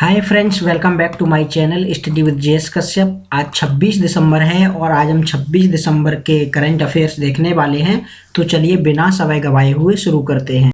Hi friends, welcome back to my channel study with JS Kashyap. आज 26 दिसंबर है और आज हम 26 दिसंबर के करंट अफेयर्स देखने वाले हैं। तो चलिए बिना समय गवाए हुए शुरू करते हैं।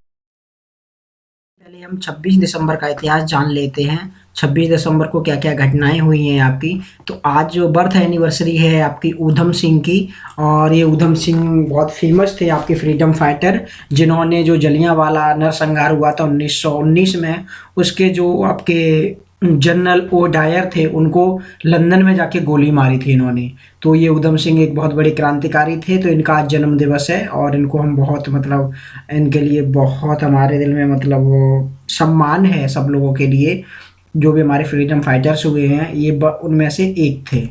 पहले हम 26 दिसंबर का इतिहास जान लेते हैं। 26 दिसंबर को क्या क्या घटनाएं हुई हैं आपकी। तो आज जो बर्थ एनिवर्सरी है आपकी ऊधम सिंह की। और ये ऊधम सिंह बहुत फेमस थे आपके फ्रीडम फाइटर, जिन्होंने जो जलियांवाला नरसंहार हुआ था 1919 में, उसके जो आपके जनरल ओ डायर थे उनको लंदन में जाके गोली मारी थी इन्होंने। तो ये ऊधम सिंह एक बहुत बड़े क्रांतिकारी थे। तो इनका आज जन्म दिवस है और इनको हम बहुत इनके लिए बहुत हमारे दिल में वो सम्मान है सब लोगों के लिए जो भी हमारे फ्रीडम फाइटर्स हुए हैं, ये उनमें से एक थे।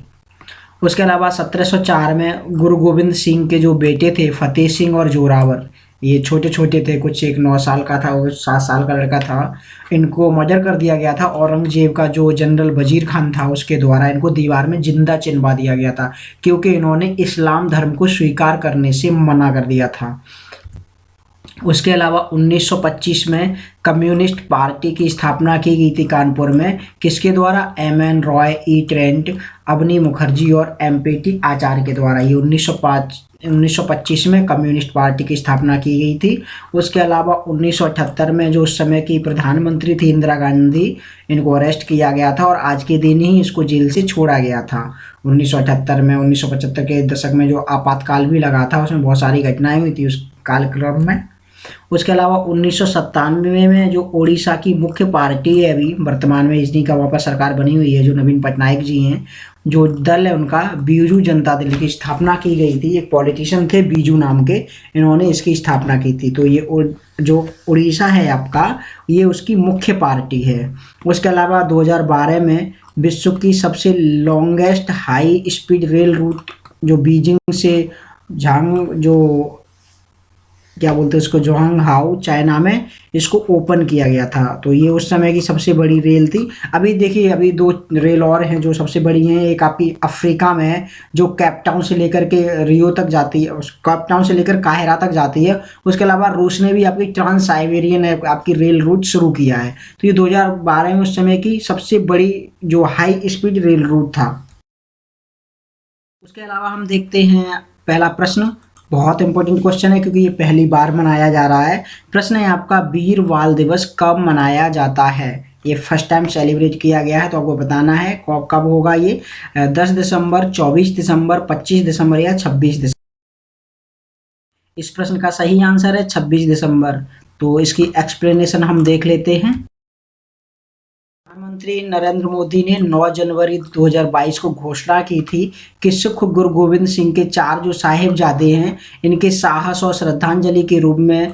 उसके अलावा 1704 में गुरु गोविंद सिंह के जो बेटे थे फतेह सिंह और जोरावर, ये छोटे छोटे थे, कुछ एक 9 साल का था और 7 साल का लड़का था। इनको मर्डर कर दिया गया था। औरंगजेब का जो जनरल वजीर खान था उसके द्वारा इनको दीवार में जिंदा चिनवा दिया गया था, क्योंकि इन्होंने इस्लाम धर्म को स्वीकार करने से मना कर दिया था। उसके अलावा 1925 में कम्युनिस्ट पार्टी की स्थापना की गई थी कानपुर में। किसके द्वारा? एम.एन. रॉय, ई. ट्रेंट, अबनी मुखर्जी और एम.पी.टी. आचार्य के द्वारा। ये 1925 में कम्युनिस्ट पार्टी की स्थापना की गई थी। उसके अलावा 1978 में जो उस समय की प्रधानमंत्री थी इंदिरा गांधी, इनको अरेस्ट किया गया था और आज के दिन ही इसको जेल से छोड़ा गया था 1978 में। 1975 के दशक में जो आपातकाल भी लगा था, उसमें बहुत सारी घटनाएं हुई थी उस कालक्रम में। उसके अलावा 1997 में जो ओडिशा की मुख्य पार्टी है अभी वर्तमान में, इसी का वहाँ पर सरकार बनी हुई है, जो नवीन पटनायक जी हैं, जो दल है उनका बीजू जनता दल की स्थापना की गई थी। एक पॉलिटिशियन थे बीजू नाम के, इन्होंने इसकी स्थापना की थी। तो ये जो उड़ीसा है आपका, ये उसकी मुख्य पार्टी है। उसके अलावा 2012 में विश्व की सबसे longest high speed rail route जो बीजिंग से क्या बोलते हैं उसको, जोहांगहाऊ चाइना में, इसको ओपन किया गया था। तो ये उस समय की सबसे बड़ी रेल थी। अभी देखिए, अभी 2 रेल और हैं जो सबसे बड़ी हैं। एक आपकी अफ्रीका में है जो केपटाउन से लेकर के रियो तक जाती है, केपटाउन से लेकर काहिरा तक जाती है। उसके अलावा रूस ने भी आपकी ट्रांस साइबेरियन आपकी रेल रूट शुरू किया है। तो ये 2012 में उस समय की सबसे बड़ी जो हाई स्पीड रेल रूट था। उसके अलावा हम देखते हैं पहला प्रश्न, बहुत इंपॉर्टेंट क्वेश्चन है क्योंकि ये पहली बार मनाया जा रहा है। प्रश्न है आपका, वीर बाल दिवस कब मनाया जाता है? ये फर्स्ट टाइम सेलिब्रेट किया गया है, तो आपको बताना है कब होगा ये। 10 दिसंबर, 24 दिसंबर, 25 दिसंबर या 26 दिसंबर। इस प्रश्न का सही आंसर है 26 दिसंबर। तो इसकी एक्सप्लेनेशन हम देख लेते हैं। प्रधानमंत्री नरेंद्र मोदी ने 9 जनवरी 2022 को घोषणा की थी कि सिख गुरु गोविंद सिंह के 4 जो साहिबजादे हैं, इनके साहस और श्रद्धांजलि के रूप में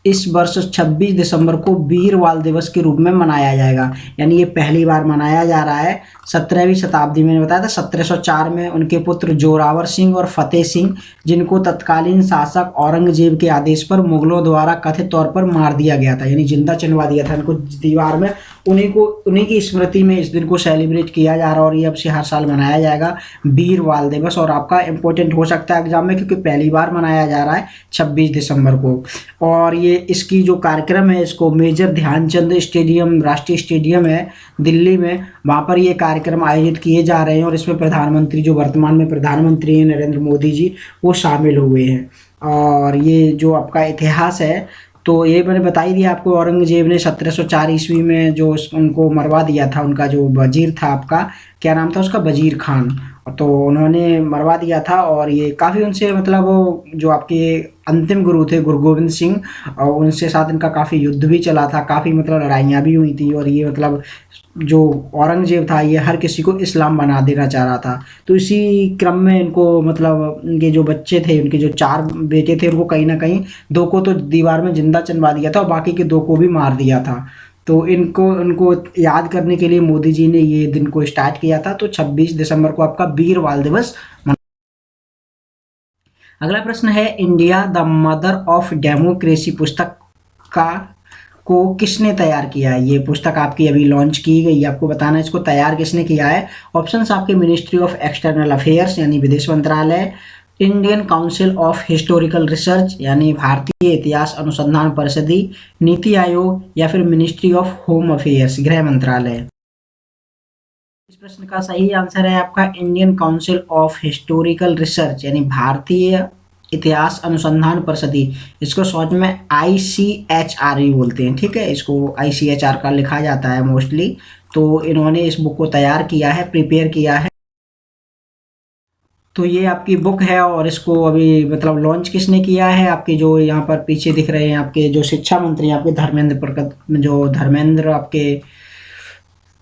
इस वर्ष 26 दिसंबर को वीर बाल दिवस के रूप में मनाया जाएगा। यानी ये पहली बार मनाया जा रहा है। 17वीं शताब्दी में बताया था, 1704 में उनके पुत्र जोरावर सिंह और फतेह सिंह, जिनको तत्कालीन शासक औरंगजेब के आदेश पर मुगलों द्वारा कथित तौर पर मार दिया गया था, यानी जिंदा चिनवा दिया था इनको दीवार में। उन्हीं की स्मृति में इस दिन को सेलिब्रेट किया जा रहा है और ये अब से हर साल मनाया जाएगा वीर बाल दिवस। और आपका इंपॉर्टेंट हो सकता है एग्जाम में, क्योंकि पहली बार मनाया जा रहा है 26 दिसंबर को। और ये इसकी जो कार्यक्रम है, इसको मेजर ध्यानचंद स्टेडियम, राष्ट्रीय स्टेडियम है दिल्ली में, वहाँ पर ये कार्यक्रम आयोजित किए जा रहे हैं। और इसमें प्रधानमंत्री, जो वर्तमान में प्रधानमंत्री हैं नरेंद्र मोदी जी, वो शामिल हुए हैं। और ये जो आपका इतिहास है, तो ये मैंने बता ही दिया आपको। औरंगजेब ने 1704 ईस्वी में जो उनको मरवा दिया था, उनका जो वजीर था आपका, क्या नाम था उसका, वजीर खान, तो उन्होंने मरवा दिया था। और ये काफ़ी उनसे वो जो आपके अंतिम गुरु थे गुरु गोविंद सिंह, और उनसे साथ इनका काफ़ी युद्ध भी चला था, काफ़ी लड़ाइयाँ भी हुई थी। और ये जो औरंगजेब था, ये हर किसी को इस्लाम बना देना चाह रहा था। तो इसी क्रम में इनको इनके जो बच्चे थे, उनके जो 4 बेटे थे, उनको कहीं ना कहीं 2 को तो दीवार में जिंदा चनवा दिया था और बाकी के 2 को भी मार दिया था। तो उनको याद करने के लिए मोदी जी ने ये दिन को स्टार्ट किया था। तो 26 दिसंबर को आपका वीर बाल दिवस। अगला प्रश्न है, India the mother of democracy पुस्तक को किसने तैयार किया है? ये पुस्तक आपकी अभी लॉन्च की गई है, आपको बताना है इसको तैयार किसने किया है। ऑप्शंस आपके, मिनिस्ट्री ऑफ एक्सटर्नल अफेयर्स यानी विदेश मंत्रालय, Indian council of historical research यानी भारतीय इतिहास अनुसंधान परिषद, नीति आयोग, या फिर मिनिस्ट्री ऑफ होम अफेयर्स गृह मंत्रालय। इस प्रश्न का सही आंसर है आपका Indian council of historical research, यानी भारतीय इतिहास अनुसंधान परिषद। इसको शॉर्ट में ICHR ही बोलते हैं, ठीक है, इसको ICHR का लिखा जाता है मोस्टली। तो इन्होंने इस बुक को तैयार किया है, प्रिपेयर किया है। तो ये आपकी बुक है और इसको अभी मतलब लॉन्च किसने किया है, आपके जो यहाँ पर पीछे दिख रहे हैं आपके जो शिक्षा मंत्री हैं आपके धर्मेंद्र आपके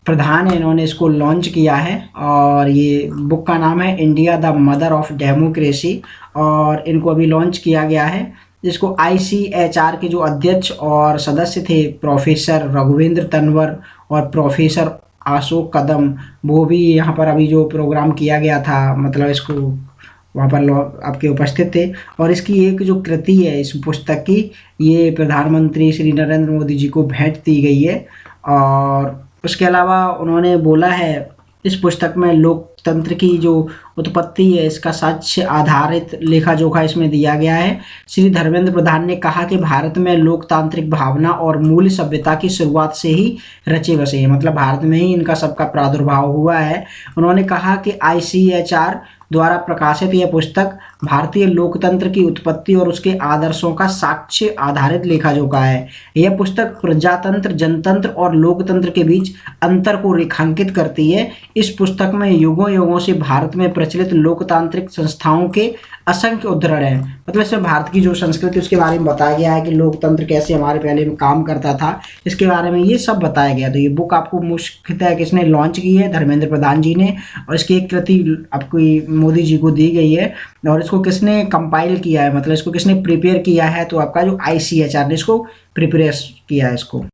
प्रधान है, इन्होंने इसको लॉन्च किया है। और ये बुक का नाम है India the mother of democracy, और इनको अभी लॉन्च किया गया है। जिसको ICHR के जो अध्यक्ष और सदस्य थे प्रोफेसर रघुवेंद्र तंवर और प्रोफेसर अशोक कदम, वो भी यहाँ पर अभी जो प्रोग्राम किया गया था मतलब इसको वहाँ पर आपके उपस्थित थे। और इसकी एक जो कृति है इस पुस्तक की, ये प्रधानमंत्री श्री नरेंद्र मोदी जी को भेंट दी गई है। और उसके अलावा उन्होंने बोला है इस पुस्तक में लोकतंत्र की जो उत्पत्ति है इसका साक्ष्य आधारित लेखा जोखा इसमें दिया गया है। श्री धर्मेंद्र प्रधान ने कहा कि भारत में लोकतांत्रिक भावना और मूल सभ्यता की शुरुआत से ही रचे बसे हैं, मतलब भारत में ही इनका सबका प्रादुर्भाव हुआ है। उन्होंने कहा कि ICHR द्वारा प्रकाशित यह पुस्तक भारतीय लोकतंत्र की उत्पत्ति और उसके आदर्शों का साक्ष्य आधारित लेखा जोखा है। यह पुस्तक प्रजातंत्र, जनतंत्र और लोकतंत्र के बीच अंतर को रेखांकित करती है। इस पुस्तक में युगों युगों से भारत में प्रचलित लोकतांत्रिक संस्थाओं के असंख्य उदाहरण हैं, मतलब इसमें भारत की जो संस्कृति उसके बारे में बताया गया है कि लोकतंत्र कैसे हमारे पहले में काम करता था, इसके बारे में ये सब बताया गया। तो ये बुक आपको मुख्यतः किसने लॉन्च की है, धर्मेंद्र प्रधान जी ने, और इसकी एक कृति आपको मोदी जी को दी गई है। और इसको किसने कंपाइल किया है, मतलब इसको किसने प्रिपेयर किया है, तो आपका जो ICHR ने इसको प्रिपेयर किया है इसको।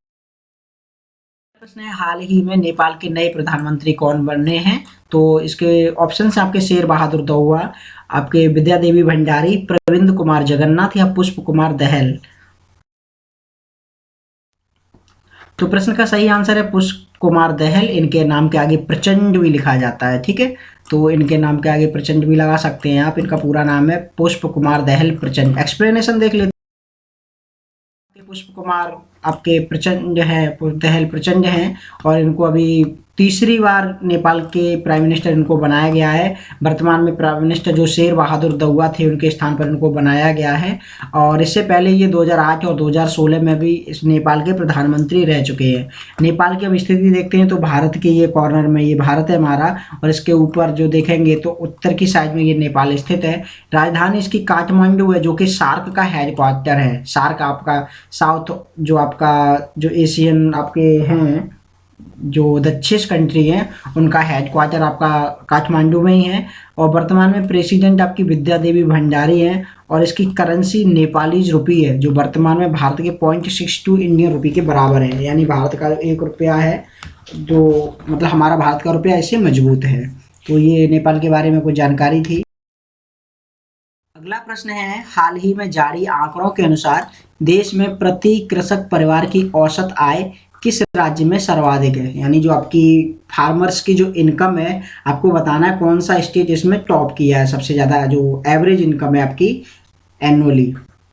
प्रश्न है हाल ही में नेपाल के नए प्रधानमंत्री कौन बने हैं, तो इसके ऑप्शन है आपके शेर बहादुर दाउआ, आपके विद्या देवी भंडारी, प्रविंद कुमार जगन्नाथ या पुष्प कुमार दहल। तो प्रश्न का सही आंसर है पुष्प कुमार दहल। इनके नाम के आगे प्रचंड भी लिखा जाता है, ठीक है, तो इनके नाम के आगे प्रचंड भी लगा सकते हैं आप। इनका पूरा नाम है पुष्प कुमार दहल प्रचंड। एक्सप्लेनेशन देख लेते हैं। पुष्प कुमार आपके प्रचंड है, दहल प्रचंड हैं, और इनको अभी तीसरी बार नेपाल के प्राइम मिनिस्टर इनको बनाया गया है। वर्तमान में प्राइम मिनिस्टर जो शेर बहादुर दाउआ थे उनके स्थान पर इनको बनाया गया है। और इससे पहले ये 2008 और 2016 में भी इस नेपाल के प्रधानमंत्री रह चुके हैं। नेपाल की हम स्थिति देखते हैं तो भारत के ये कॉर्नर में ये भारत है हमारा, और इसके ऊपर जो देखेंगे तो उत्तर की साइड में ये नेपाल स्थित है। राजधानी इसकी काठमांडू है, जो कि सार्क का हेडक्वार्टर है। सार्क आपका साउथ जो आपका जो एशियन आपके हैं जो दक्षिण कंट्री हैं उनका हेडक्वार्टर आपका काठमांडू में ही है। और वर्तमान में प्रेसिडेंट आपकी विद्या देवी भंडारी हैं, और इसकी करेंसी नेपालीज रुपी है, जो वर्तमान में भारत के 0.62 इंडियन रुपी के बराबर है। यानी भारत का 1 रुपया है जो मतलब हमारा भारत का रुपया इससे मजबूत है। तो ये नेपाल के बारे में कुछ जानकारी थी। अगला प्रश्न है हाल ही में जारी आंकड़ों के अनुसार देश में प्रति कृषक परिवार की औसत आय किस राज्य में सर्वाधिक है, यानी जो आपकी फार्मर्स की जो इनकम है आपको बताना है कौन सा स्टेट इसमें टॉप किया है, सबसे ज़्यादा जो एवरेज इनकम है आपकी एनुअली।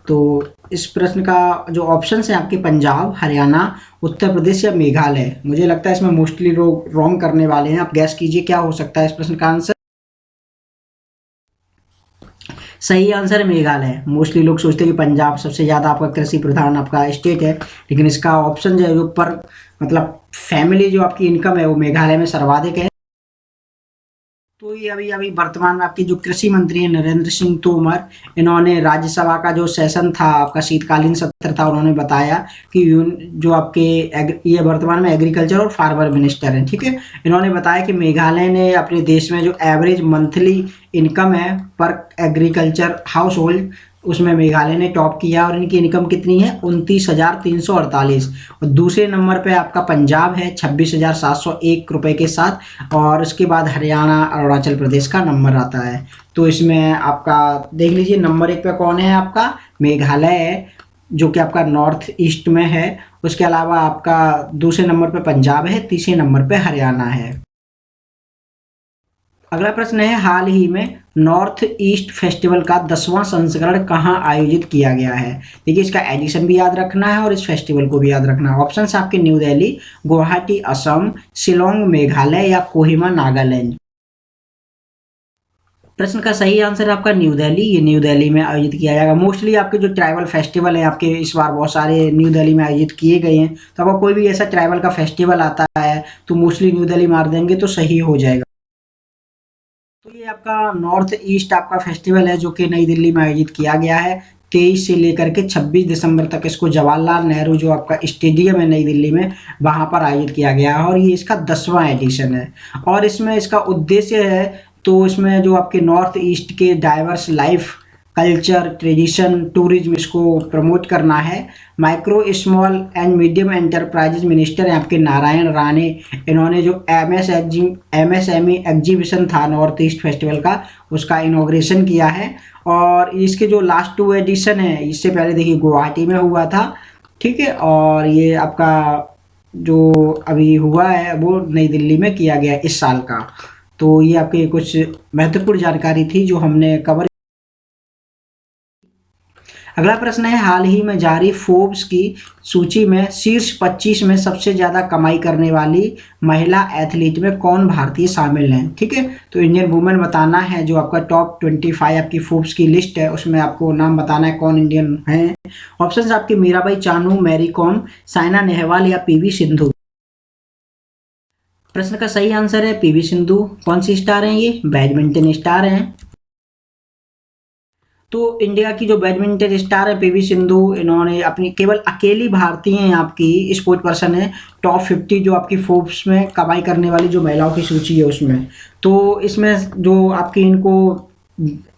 तो इस प्रश्न का जो ऑप्शन है आपके पंजाब, हरियाणा, उत्तर प्रदेश या मेघालय। मुझे लगता है इसमें मोस्टली लोग रॉन्ग करने वाले हैं, आप गैस कीजिए क्या हो सकता है इस प्रश्न का आंसर। सही आंसर है मेघालय। मोस्टली लोग सोचते हैं कि पंजाब सबसे ज़्यादा आपका कृषि प्रधान आपका स्टेट है, लेकिन इसका ऑप्शन जो है जो पर मतलब फैमिली जो आपकी इनकम है वो मेघालय में सर्वाधिक है। तो ये अभी अभी वर्तमान में आपके जो कृषि मंत्री हैं नरेंद्र सिंह तोमर, इन्होंने राज्यसभा का जो सेशन था आपका शीतकालीन सत्र था, उन्होंने बताया कि जो आपके ये वर्तमान में एग्रीकल्चर और फार्मर मिनिस्टर हैं, ठीक है। इन्होंने बताया कि मेघालय ने अपने देश में जो एवरेज मंथली इनकम है पर एग्रीकल्चर हाउस होल्ड उसमें मेघालय ने टॉप किया, और इनकी इनकम कितनी है 29,348। और दूसरे नंबर पे आपका पंजाब है 26,701 रुपये के साथ, और उसके बाद हरियाणा और अरुणाचल प्रदेश का नंबर आता है। तो इसमें आपका देख लीजिए नंबर 1 पे कौन है, आपका मेघालय है जो कि आपका नॉर्थ ईस्ट में है। उसके अलावा आपका दूसरे नंबर पे पंजाब है, तीसरे नंबर पे हरियाणा है। अगला प्रश्न है, हाल ही में नॉर्थ ईस्ट फेस्टिवल का 10वां संस्करण कहाँ आयोजित किया गया है। देखिए, इसका एडिशन भी याद रखना है और इस फेस्टिवल को भी याद रखना है। ऑप्शन आपके न्यू दिल्ली, गुवाहाटी असम, शिलोंग मेघालय या कोहिमा नागालैंड। प्रश्न का सही आंसर है आपका न्यू दिल्ली। ये न्यू दिल्ली में आयोजित किया जाएगा। मोस्टली आपके जो ट्राइबल फेस्टिवल है आपके इस बार बहुत सारे न्यू दिल्ली में आयोजित किए गए हैं। तो अगर कोई भी ऐसा ट्राइबल का फेस्टिवल आता है तो मोस्टली न्यू दिल्ली मार देंगे तो सही हो जाएगा। तो ये आपका नॉर्थ ईस्ट आपका फेस्टिवल है जो कि नई दिल्ली में आयोजित किया गया है। 23 से लेकर के 26 दिसंबर तक इसको जवाहरलाल नेहरू जो आपका स्टेडियम है नई दिल्ली में, वहाँ पर आयोजित किया गया है और ये इसका 10वां एडिशन है। और इसमें इसका उद्देश्य है, तो इसमें जो आपके नॉर्थ ईस्ट के diverse life, culture, tradition, tourism इसको प्रमोट करना है। Micro small and medium enterprises minister हैं आपके नारायण राणे, इन्होंने जो MSME एग्जीबिशन था नॉर्थ ईस्ट फेस्टिवल का, उसका इनॉग्रेशन किया है। और इसके जो लास्ट 2 एडिशन है, इससे पहले देखिए गुवाहाटी में हुआ था, ठीक है, और ये आपका जो अभी हुआ है वो नई दिल्ली में किया गया इस साल का। तो ये आपकी कुछ महत्वपूर्ण जानकारी थी जो हमने कवर। अगला प्रश्न है, हाल ही में जारी फोर्ब्स की सूची में शीर्ष 25 में सबसे ज़्यादा कमाई करने वाली महिला एथलीट में कौन भारतीय शामिल हैं। ठीक है, तो इंडियन वुमेन बताना है। जो आपका टॉप 25 आपकी फोर्ब्स की लिस्ट है उसमें आपको नाम बताना है कौन इंडियन है। ऑप्शन आपके मीराबाई चानू, मैरी कॉम, साइना नेहवाल या पीवी सिंधु। प्रश्न का सही आंसर है पीवी सिंधु। कौन सी स्टार हैं ये? बैडमिंटन स्टार हैं। तो इंडिया की जो बैडमिंटन स्टार है पीवी सिंधु, इन्होंने अपनी केवल अकेली भारतीय हैं आपकी स्पोर्ट पर्सन है टॉप 50 जो आपकी फोर्ब्स में कमाई करने वाली जो महिलाओं की सूची है उसमें। तो इसमें जो आपकी इनको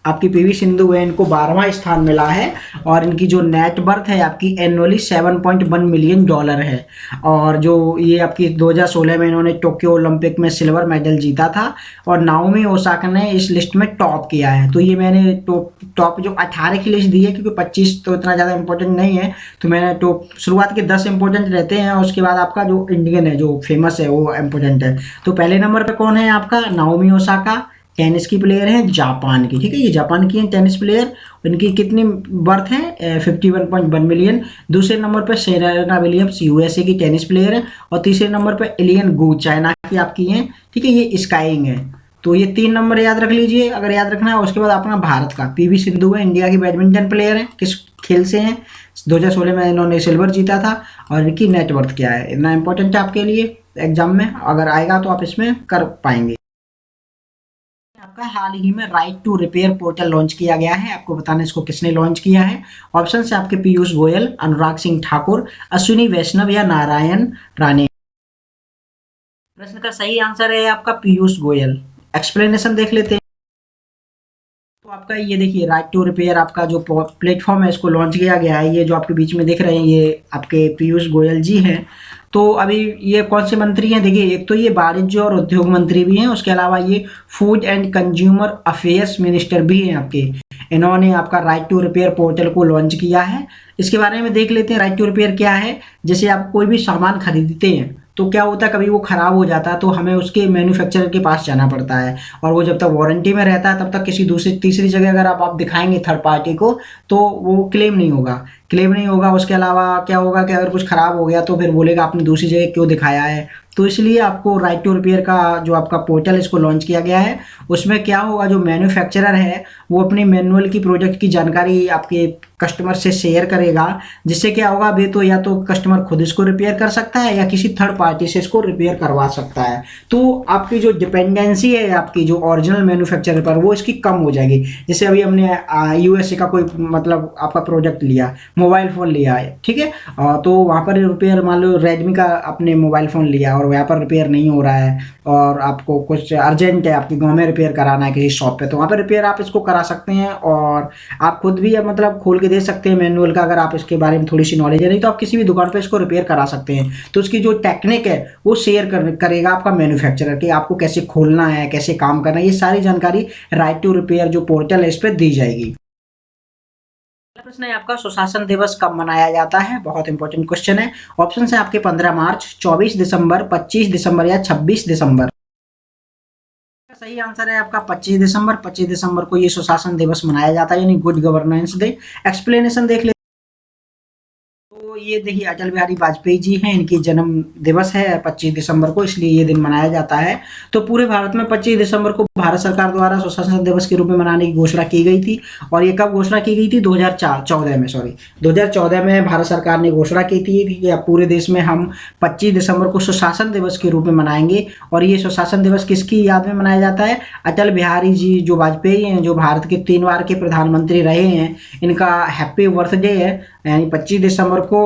आपकी पीवी सिंधु है, इनको 12वां स्थान मिला है और इनकी जो नेट वर्थ है आपकी एनुअली $7.1 मिलियन है। और जो ये आपकी 2016 में इन्होंने टोक्यो ओलंपिक में सिल्वर मेडल जीता था और नाओमी ओसाका ने इस लिस्ट में टॉप किया है। तो ये मैंने टॉप जो 18 की लिस्ट दी है क्योंकि 25 तो इतना ज़्यादा इंपॉर्टेंट नहीं है, तो मैंने टॉप शुरुआत के 10 इंपॉर्टेंट रहते हैं और उसके बाद आपका जो इंडियन है जो फेमस है वो इम्पोर्टेंट है। तो पहले नंबर पर कौन है आपका? नाओमी ओसाका, टेनिस की प्लेयर है जापान की। ठीक है, ये जापान की है टेनिस प्लेयर। इनकी कितनी बर्थ है? 51.1 मिलियन। दूसरे नंबर पर सेरेना विलियम्स यूएसए की टेनिस प्लेयर है और तीसरे नंबर पर एलियन गू चाइना की आपकी हैं। ठीक है, ये स्काइंग है। तो ये 3 नंबर याद रख लीजिए अगर याद रखना है। उसके बाद अपना भारत का पीवी सिंधु है, इंडिया की बैडमिंटन प्लेयर है। किस खेल से हैं? 2016 में इन्होंने सिल्वर जीता था। और इनकी नेटवर्थ क्या है? इतना इंपॉर्टेंट है आपके लिए एग्जाम में, अगर आएगा तो आप इसमें कर पाएंगे। आपका हाल ही में right to repair portal launch किया गया है। आपको बताना इसको किसने लॉन्च किया है। ऑप्शन से आपके पीयूष गोयल, अनुराग सिंह ठाकुर, अश्विनी वैष्णव या नारायण राणे। प्रश्न का सही आंसर है आपका पीयूष गोयल। एक्सप्लेनेशन देख लेते हैं। तो आपका ये देखिए राइट टू रिपेयर आपका जो प्लेटफॉर्म है इसको लॉन्च किया गया है। ये जो आपके बीच में दिख रहे हैं ये आपके पीयूष गोयल जी हैं। तो अभी ये कौन से मंत्री हैं? देखिए, एक तो ये वाणिज्य और उद्योग मंत्री भी हैं, उसके अलावा ये food and consumer affairs minister भी हैं आपके। इन्होंने आपका राइट टू रिपेयर पोर्टल को लॉन्च किया है। इसके बारे में देख लेते हैं राइट टू रिपेयर क्या है। जैसे आप कोई भी सामान खरीदते हैं तो क्या होता है, कभी वो ख़राब हो जाता है तो हमें उसके मैन्युफैक्चरर के पास जाना पड़ता है और वो जब तक वारंटी में रहता है तब तक किसी दूसरी तीसरी जगह अगर आप दिखाएंगे थर्ड पार्टी को तो वो क्लेम नहीं होगा। उसके अलावा क्या होगा कि अगर कुछ ख़राब हो गया तो फिर बोलेगा आपने दूसरी जगह क्यों दिखाया है। तो इसलिए आपको राइट टू रिपेयर का जो आपका पोर्टल इसको लॉन्च किया गया है। उसमें क्या होगा, जो मैन्युफैक्चरर है वो अपनी मैनुअल की प्रोडक्ट की जानकारी आपके कस्टमर से शेयर करेगा, जिससे क्या होगा, वे तो या तो कस्टमर खुद इसको रिपेयर कर सकता है या किसी थर्ड पार्टी से इसको रिपेयर करवा सकता है। तो आपकी जो डिपेंडेंसी है आपकी जो ओरिजिनल मैन्युफैक्चरर पर वो इसकी कम हो जाएगी। जैसे अभी हमने यूएसए का कोई मतलब आपका प्रोडक्ट लिया, मोबाइल फ़ोन लिया है, ठीक है, तो वहाँ पर रिपेयर मान लो रेडमी का आपने मोबाइल फ़ोन लिया और वहाँ पर रिपेयर नहीं हो रहा है और आपको कुछ अर्जेंट है, आपके गांव में रिपेयर कराना है किसी शॉप पे, तो वहाँ पर रिपेयर आप इसको करा सकते हैं और आप खुद भी मतलब खोल के दे सकते हैं मैनुअल का। अगर आप इसके बारे में थोड़ी सी नॉलेज है, नहीं तो आप किसी भी दुकान पे इसको रिपेयर करा सकते हैं। तो उसकी जो टेक्निक है वो शेयर करेगा आपका मैन्युफैक्चरर कि आपको कैसे खोलना है, कैसे काम करना है, ये सारी जानकारी राइट टू रिपेयर जो पोर्टल है इस पर दी जाएगी। प्रश्न है आपका सुशासन दिवस कब मनाया जाता है? बहुत इंपॉर्टेंट क्वेश्चन है। ऑप्शन है आपके 15 मार्च, 24 दिसंबर, 25 दिसंबर या 26 दिसंबर। सही आंसर है आपका 25 दिसंबर। 25 दिसंबर को ये सुशासन दिवस मनाया जाता है, यानी गुड गवर्नेंस डे। एक्सप्लेनेशन देख ले। तो ये देखिए अटल बिहारी वाजपेयी जी हैं, इनकी जन्म दिवस है 25 दिसंबर को, इसलिए ये दिन मनाया जाता है। तो पूरे भारत में 25 दिसंबर को भारत सरकार द्वारा सुशासन दिवस के रूप में मनाने की घोषणा की गई थी। और ये कब घोषणा की गई थी? 2014 में, सॉरी 2014 में भारत सरकार ने घोषणा की थी कि अब पूरे देश में हम 25 दिसंबर को सुशासन दिवस के रूप में मनाएंगे। और ये सुशासन दिवस किसकी याद में मनाया जाता है? अटल बिहारी जी जो वाजपेयी हैं, जो भारत के 3 बार के प्रधानमंत्री रहे हैं, इनका हैप्पी बर्थडे है। यानी 25 दिसंबर को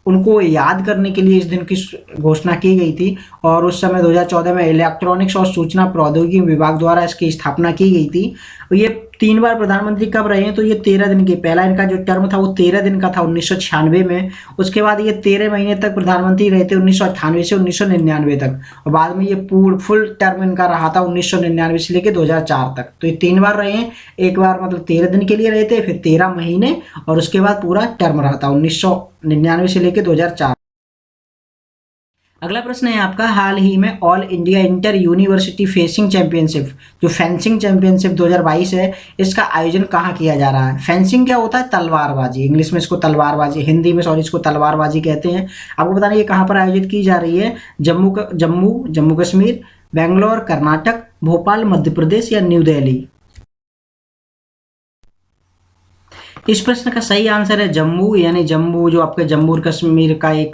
उनको याद करने के लिए इस दिन की घोषणा की गई थी। और उस समय 2014 में इलेक्ट्रॉनिक्स और सूचना प्रौद्योगिकी विभाग द्वारा इसकी स्थापना की गई थी। ये 3 बार प्रधानमंत्री कब रहे हैं? तो ये 13 दिन के, पहला इनका जो टर्म था वो 13 दिन का था 1996 में। उसके बाद ये 13 महीने तक प्रधानमंत्री रहे थे 1998 से 1999 तक। और बाद में ये पूर्ण फुल टर्म इनका रहा था 1999 से लेकर 2004 तक। तो ये 3 बार रहे हैं। एक बार मतलब 13 दिन के लिए रहे थे, फिर 13 महीने, और उसके बाद पूरा टर्म रहा था 1999 से लेकर 2004। अगला प्रश्न है आपका, हाल ही में all India inter university fencing championship, जो फेंसिंग चैंपियनशिप 2022 है, इसका आयोजन कहाँ किया जा रहा है? फेंसिंग क्या होता है? तलवारबाजी, इंग्लिश में इसको तलवारबाजी, हिंदी में सॉरी इसको तलवारबाजी कहते हैं। आपको बताना ये कहाँ पर आयोजित की जा रही है? जम्मू कश्मीर, बेंगलोर कर्नाटक, भोपाल मध्य प्रदेश या न्यू दिल्ली? इस प्रश्न का सही आंसर है जम्मू, यानी जम्मू जो आपके जम्मू और कश्मीर का एक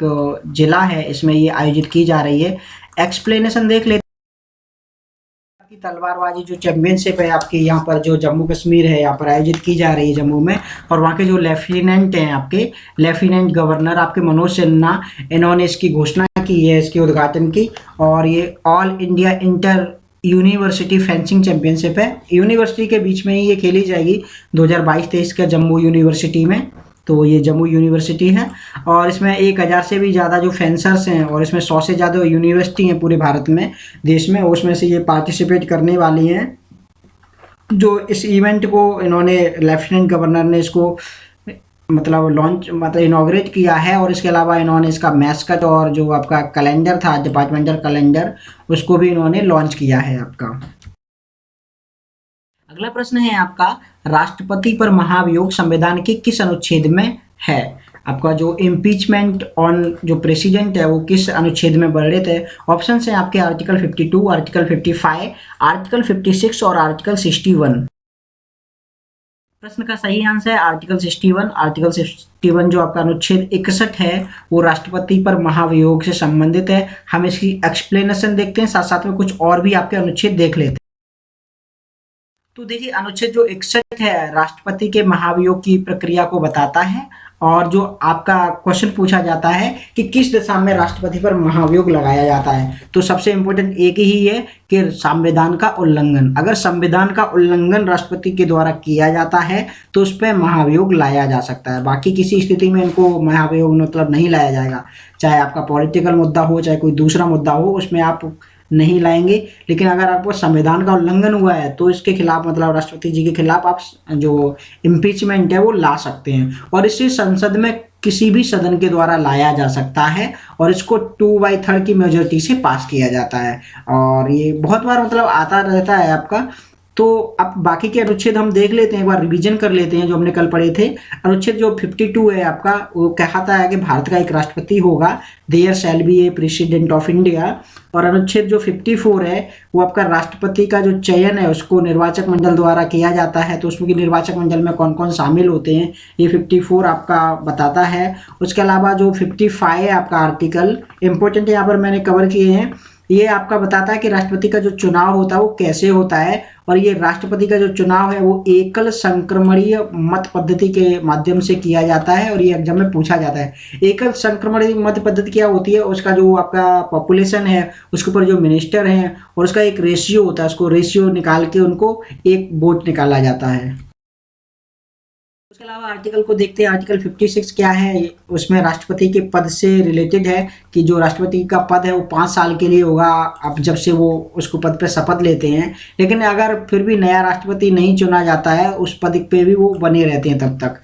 जिला है, इसमें ये आयोजित की जा रही है। एक्सप्लेनेशन देख लेते हैं कि तलवारबाजी जो चैंपियनशिप है आपकी यहाँ पर जो जम्मू कश्मीर है यहाँ पर आयोजित की जा रही है जम्मू में। और वहाँ के जो लेफ्टिनेंट हैं आपके, लेफ्टिनेंट गवर्नर आपके मनोज सिन्हा, इन्होंने इसकी घोषणा की है, इसके उद्घाटन की। और ये all India inter university fencing championship है, यूनिवर्सिटी के बीच में ही ये खेली जाएगी 2022-23 का जम्मू यूनिवर्सिटी में। तो ये जम्मू यूनिवर्सिटी है और इसमें 1000 से भी ज़्यादा जो फेंसर्स हैं और इसमें 100 से ज़्यादा यूनिवर्सिटी हैं पूरे भारत में, देश में, उसमें से ये पार्टिसिपेट करने वाली हैं। जो इस इवेंट को इन्होंने लेफ्टिनेंट गवर्नर ने इसको मतलब लॉन्च मतलब इनॉग्रेट किया है। और इसके अलावा इन्होंने इसका मैस्कट और जो आपका कैलेंडर था, डिपार्टमेंटल कैलेंडर, उसको भी इन्होंने लॉन्च किया है आपका। अगला प्रश्न है आपका, राष्ट्रपति पर महाभियोग संविधान के किस अनुच्छेद में है? आपका जो इम्पीचमेंट ऑन जो प्रेसिडेंट है वो किस अनुच्छेद में वर्णित है? ऑप्शन है आपके आर्टिकल 52, आर्टिकल 55, आर्टिकल 56 और आर्टिकल 61। प्रश्न का सही आंसर है आर्टिकल 61। आर्टिकल 61 जो आपका अनुच्छेद 61 है वो राष्ट्रपति पर महाभियोग से संबंधित है। हम इसकी एक्सप्लेनेशन देखते हैं, साथ साथ में कुछ और भी आपके अनुच्छेद देख लेते हैं। तो देखिए अनुच्छेद जो 61 है राष्ट्रपति के महाभियोग की प्रक्रिया को बताता है। और जो आपका क्वेश्चन पूछा जाता है कि किस दिशा में राष्ट्रपति पर महाभियोग लगाया जाता है, तो सबसे इंपॉर्टेंट एक ही है कि संविधान का उल्लंघन। अगर संविधान का उल्लंघन राष्ट्रपति के द्वारा किया जाता है तो उस पर महाभियोग लाया जा सकता है। बाकी किसी स्थिति में इनको महाभियोग मतलब नहीं लाया जाएगा। चाहे आपका पॉलिटिकल मुद्दा हो, चाहे कोई दूसरा मुद्दा हो, उसमें आप नहीं लाएंगे। लेकिन अगर आपको संविधान का उल्लंघन हुआ है तो इसके खिलाफ मतलब राष्ट्रपति जी के खिलाफ आप जो इम्पीचमेंट है वो ला सकते हैं। और इसे संसद में किसी भी सदन के द्वारा लाया जा सकता है और इसको 2/3 की मेजोरिटी से पास किया जाता है। और ये बहुत बार मतलब आता रहता है आपका। तो अब बाकी के अनुच्छेद हम देख लेते हैं, एक बार रिवीजन कर लेते हैं जो हमने कल पढ़े थे। अनुच्छेद जो 52 है आपका, वो कहता है कि भारत का एक राष्ट्रपति होगा, there shall be a president of India. और अनुच्छेद जो 54 है वो आपका राष्ट्रपति का जो चयन है उसको निर्वाचक मंडल द्वारा किया जाता है। तो उसमें निर्वाचक मंडल में कौन कौन शामिल होते हैं ये 54 आपका बताता है। उसके अलावा जो 55 है आपका आर्टिकल, इंपॉर्टेंट यहाँ पर मैंने कवर किए हैं, ये आपका बताता है कि राष्ट्रपति का जो चुनाव होता है वो कैसे होता है। और ये राष्ट्रपति का जो चुनाव है वो एकल संक्रमणीय मत पद्धति के माध्यम से किया जाता है और ये एग्जाम में पूछा जाता है। एकल संक्रमणीय मत पद्धति क्या होती है? उसका जो आपका पॉपुलेशन है उसके ऊपर जो मिनिस्टर हैं और उसका एक रेशियो होता है, उसको रेशियो निकाल के उनको एक वोट निकाला जाता है। उसके अलावा आर्टिकल को देखते हैं, आर्टिकल 56 क्या है? उसमें राष्ट्रपति के पद से रिलेटेड है कि जो राष्ट्रपति का पद है वो 5 साल के लिए होगा, अब जब से वो उसको पद पे शपथ लेते हैं। लेकिन अगर फिर भी नया राष्ट्रपति नहीं चुना जाता है उस पद पे भी वो बने रहते हैं तब तक।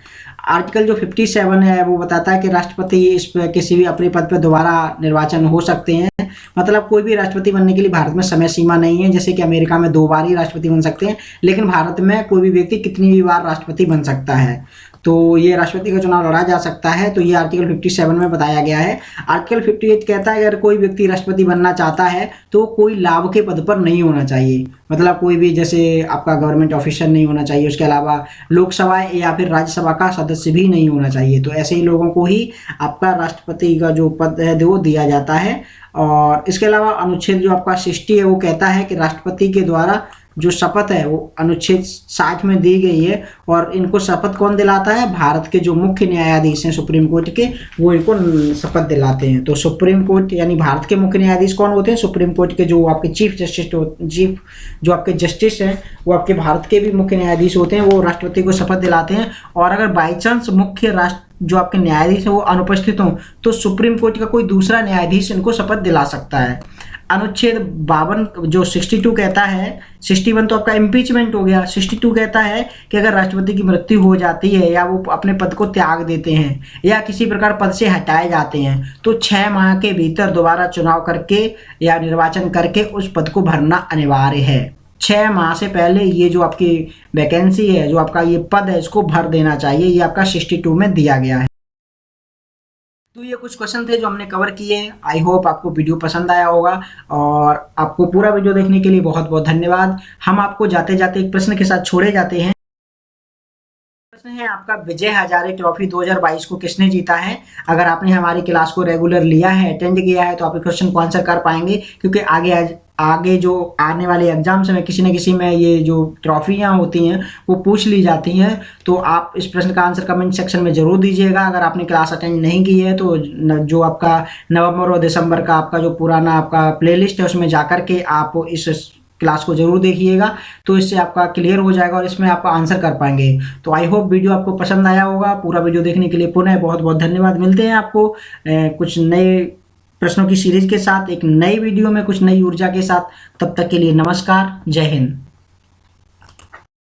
आर्टिकल जो 57 है वो बताता है कि राष्ट्रपति इस पर किसी भी अपने पद पर दोबारा निर्वाचन हो सकते हैं। मतलब कोई भी राष्ट्रपति बनने के लिए भारत में समय सीमा नहीं है, जैसे कि अमेरिका में 2 बार ही राष्ट्रपति बन सकते हैं, लेकिन भारत में कोई भी व्यक्ति कितनी भी बार राष्ट्रपति बन सकता है। तो ये राष्ट्रपति का चुनाव लड़ा जा सकता है। तो ये आर्टिकल 57 में बताया गया है। आर्टिकल 58 कहता है अगर कोई व्यक्ति राष्ट्रपति बनना चाहता है तो कोई लाभ के पद पर नहीं होना चाहिए, मतलब कोई भी जैसे आपका गवर्नमेंट ऑफिसर नहीं होना चाहिए, उसके अलावा लोकसभा या फिर राज्यसभा का सदस्य भी नहीं होना चाहिए। तो ऐसे ही लोगों को ही आपका राष्ट्रपति का जो पद है वो दिया जाता है। और इसके अलावा अनुच्छेद जो आपका 60 है वो कहता है कि राष्ट्रपति के द्वारा जो शपथ है वो अनुच्छेद 60 में दी गई है। और इनको शपथ कौन दिलाता है? भारत के जो मुख्य न्यायाधीश हैं सुप्रीम कोर्ट के, वो इनको शपथ दिलाते हैं। तो सुप्रीम कोर्ट यानी भारत के मुख्य न्यायाधीश कौन होते हैं? सुप्रीम कोर्ट के जो आपके चीफ जो आपके जस्टिस हैं वो आपके भारत के भी मुख्य न्यायाधीश होते हैं, वो राष्ट्रपति को शपथ दिलाते हैं। और अगर बाई चांस मुख्य जो आपके न्यायाधीश हैं वो अनुपस्थित हों तो सुप्रीम कोर्ट का कोई दूसरा न्यायाधीश इनको शपथ दिला सकता है। अनुच्छेद 52 जो 62 कहता है, 61 तो आपका इम्पीचमेंट हो गया, 62 कहता है कि अगर राष्ट्रपति की मृत्यु हो जाती है या वो अपने पद को त्याग देते हैं या किसी प्रकार पद से हटाए जाते हैं तो 6 माह के भीतर दोबारा चुनाव करके या निर्वाचन करके उस पद को भरना अनिवार्य है। 6 माह से पहले ये जो आपकी वैकेंसी है, जो आपका ये पद है, इसको भर देना चाहिए। ये आपका 62 में दिया गया है। तो ये कुछ क्वेश्चन थे जो हमने कवर किए। आई होप आपको वीडियो पसंद आया होगा और आपको पूरा वीडियो देखने के लिए बहुत बहुत धन्यवाद। हम आपको जाते जाते एक प्रश्न के साथ छोड़े जाते हैं। प्रश्न है आपका, विजय हजारे ट्रॉफी 2022 को किसने जीता है? अगर आपने हमारी क्लास को रेगुलर लिया है, अटेंड किया है, तो आप क्वेश्चन को आंसर कर पाएंगे, क्योंकि आगे जो आने वाले एग्जाम्स में किसी न किसी में ये जो ट्रॉफियाँ होती हैं वो पूछ ली जाती हैं। तो आप इस प्रश्न का आंसर कमेंट सेक्शन में ज़रूर दीजिएगा। अगर आपने क्लास अटेंड नहीं की है तो जो आपका नवंबर और दिसंबर का आपका जो पुराना आपका प्लेलिस्ट है उसमें जाकर के आप इस क्लास को जरूर देखिएगा, तो इससे आपका क्लियर हो जाएगा और इसमें आप आंसर कर पाएंगे। तो आई होप वीडियो आपको पसंद आया होगा। पूरा वीडियो देखने के लिए पुनः बहुत बहुत धन्यवाद। मिलते हैं आपको कुछ नए प्रश्नों की सीरीज के साथ एक नई वीडियो में कुछ नई ऊर्जा के साथ। तब तक के लिए नमस्कार, जय हिंद।